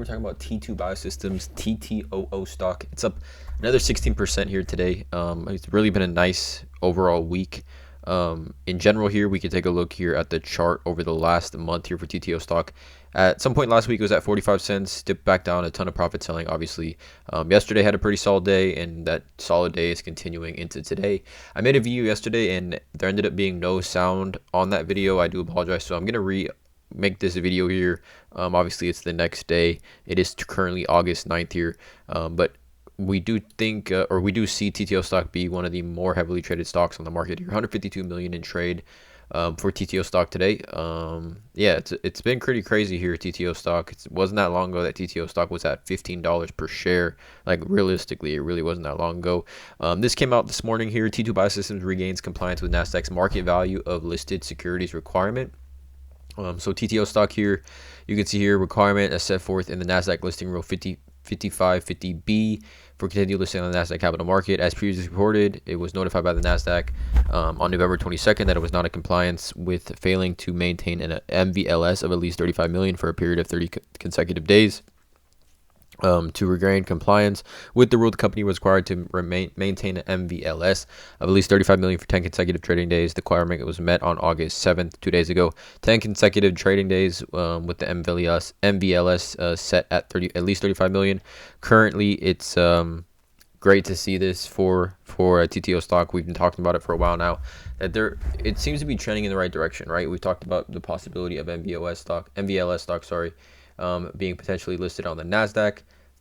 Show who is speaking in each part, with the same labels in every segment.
Speaker 1: we're talking about T2 Biosystems, TTOO stock. It's up another 16% here today. It's really been a nice overall week. In general here, we could take a look here at the chart over the last month here for TTO stock. At some point last week, it was at 45 cents, dipped back down, a ton of profit selling, obviously. Yesterday had a pretty solid day, and that solid day is continuing into today. I made a video yesterday, and there ended up being no sound on that video. I do apologize, so I'm going to make this video here. Obviously, it's the next day. It is currently August 9th here, but we do think, or we do see TTO stock be one of the more heavily traded stocks on the market here. 152 million in trade for TTO stock today. Yeah, it's been pretty crazy here at TTO stock. It wasn't that long ago that TTO stock was at $15 per share. Like, realistically, it really wasn't that long ago. This came out this morning here. T2 Biosystems regains compliance with Nasdaq's market value of listed securities requirement. So TTO stock here, you can see here requirement as set forth in the Nasdaq listing rule 5550B for continued listing on the Nasdaq capital market. As previously reported, it was notified by the Nasdaq on November 22nd that it was not in compliance with failing to maintain an MVLS of at least 35 million for a period of 30 consecutive days. To regain compliance with the rule, the company was required to maintain an MVLS of at least 35 million for 10 consecutive trading days. The requirement was met on August 7th, 2 days ago. 10 consecutive trading days with the MVLS set at at least 35 million. Currently, it's great to see this for TTO stock. We've been talking about it for a while now. That it seems to be trending in the right direction, right? We talked about the possibility of MVLS stock, being potentially listed on the Nasdaq,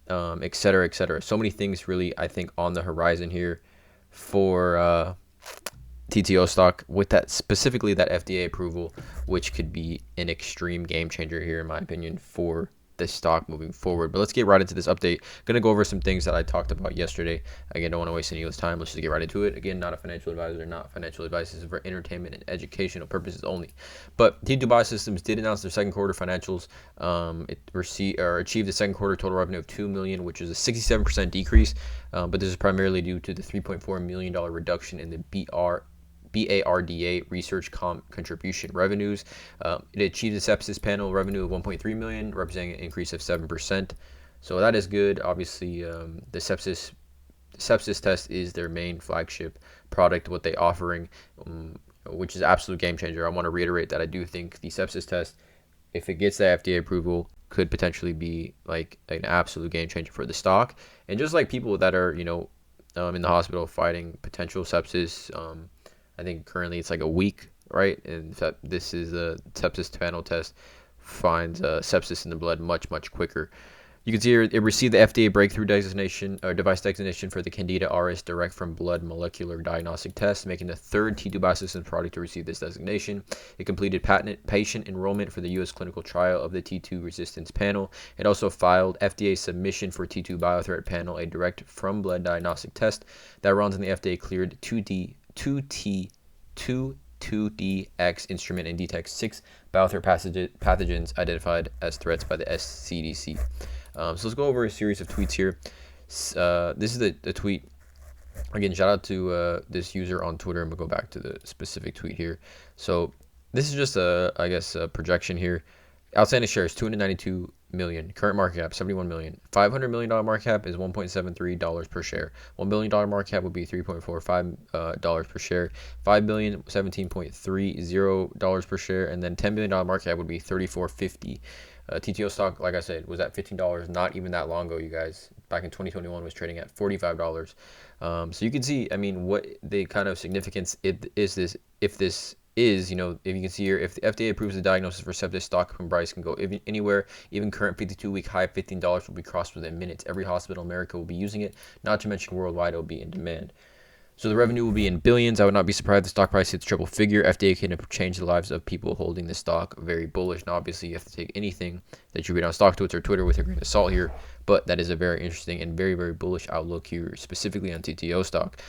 Speaker 1: et cetera, et cetera. So many things really, I think, on the horizon here for TTO stock, with that specifically that FDA approval, which could be an extreme game changer here, in my opinion, for this stock moving forward. But let's get right into this update. Gonna go over some things that I talked about yesterday. Again, don't want to waste any of this time. Let's just get right into it. Again, not a financial advisor, not financial advice. This is for entertainment and educational purposes only. But T2 Biosystems did announce their second quarter financials. It achieved a second quarter total revenue of $2 million, which is a 67% decrease. But this is primarily due to the $3.4 million reduction in the BARDA research contribution revenues. It achieved a sepsis panel revenue of 1.3 million, representing an increase of 7%. So that is good. Obviously, the sepsis test is their main flagship product, what they offering, which is absolute game changer. I want to reiterate that I do think the sepsis test, if it gets the FDA approval, could potentially be like an absolute game changer for the stock. And just like people that are, in the hospital fighting potential sepsis, I think currently it's like a week, right? And this is a sepsis panel test, finds sepsis in the blood much, much quicker. You can see here it received the FDA breakthrough designation or device designation for the Candida RS direct from blood molecular diagnostic test, making the third T2 Biosystems product to receive this designation. It completed patient enrollment for the U.S. clinical trial of the T2 resistance panel. It also filed FDA submission for T2 Biothreat panel, a direct from blood diagnostic test that runs on the FDA cleared 2DX instrument and detects 6 biothreat pathogens identified as threats by the SCDC. So let's go over a series of tweets here. This is the tweet. Again, shout out to this user on Twitter, and we'll go back to the specific tweet here. So this is just a projection here. Outstanding shares 292 million. Current market cap 71 million. $500 million market cap is $1.73 per share. $1 billion market cap would be $3.45 per share. $5 billion $17.30 per share, and then $10 billion market cap would be $34.50. TTO stock, like I said, was at $15 not even that long ago, you guys. Back in 2021 was trading at $45. So you can see, what the kind of significance is this, if this is, if you can see here, if the FDA approves the diagnosis for sepsis, stock price can go anywhere. Even current 52-week high of $15 will be crossed within minutes. Every hospital in America will be using it, not to mention worldwide it will be in demand. So the revenue will be in billions. I would not be surprised if the stock price hits triple figure. FDA can change the lives of people holding the stock. Very bullish. Now, obviously, you have to take anything that you read on StockTwits or Twitter with a grain of salt here. But that is a very interesting and very, very bullish outlook here, specifically on TTO stock.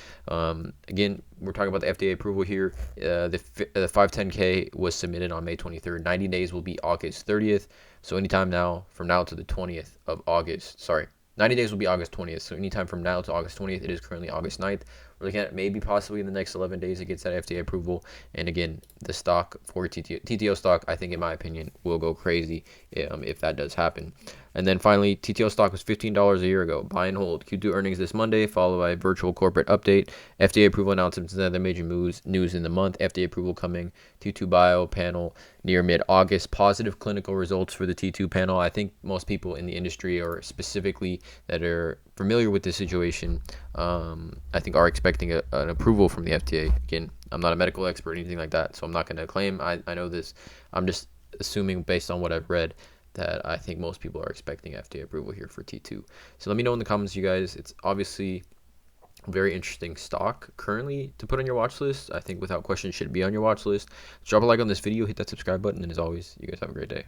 Speaker 1: Again, we're talking about the FDA approval here. The 510K was submitted on May 23rd. 90 days will be August 30th. So anytime from now to the 20th of August. Sorry. 90 days will be August 20th. So anytime from now to August 20th, it is currently August 9th. We're looking at maybe possibly in the next 11 days it gets that FDA approval. And again, the stock for TTO stock, I think in my opinion, will go crazy if that does happen. And then finally, TTO stock was $15 a year ago. Buy and hold. Q2 earnings this Monday, followed by a virtual corporate update. FDA approval announcements and other major news in the month. FDA approval coming. Ttoo Bio panel near mid-August. Positive clinical results for the Ttoo panel. I think most people in the industry, or specifically that are familiar with this situation, I think are expecting an approval from the FDA. Again, I'm not a medical expert or anything like that, so I'm not going to claim I know this. I'm just assuming based on what I've read that I think most people are expecting FDA approval here for Ttoo. So let me know in the comments, you guys. It's obviously a very interesting stock currently to put on your watch list. I think without question should be on your watch list. Drop a like on this video, hit that subscribe button, and as always, you guys have a great day.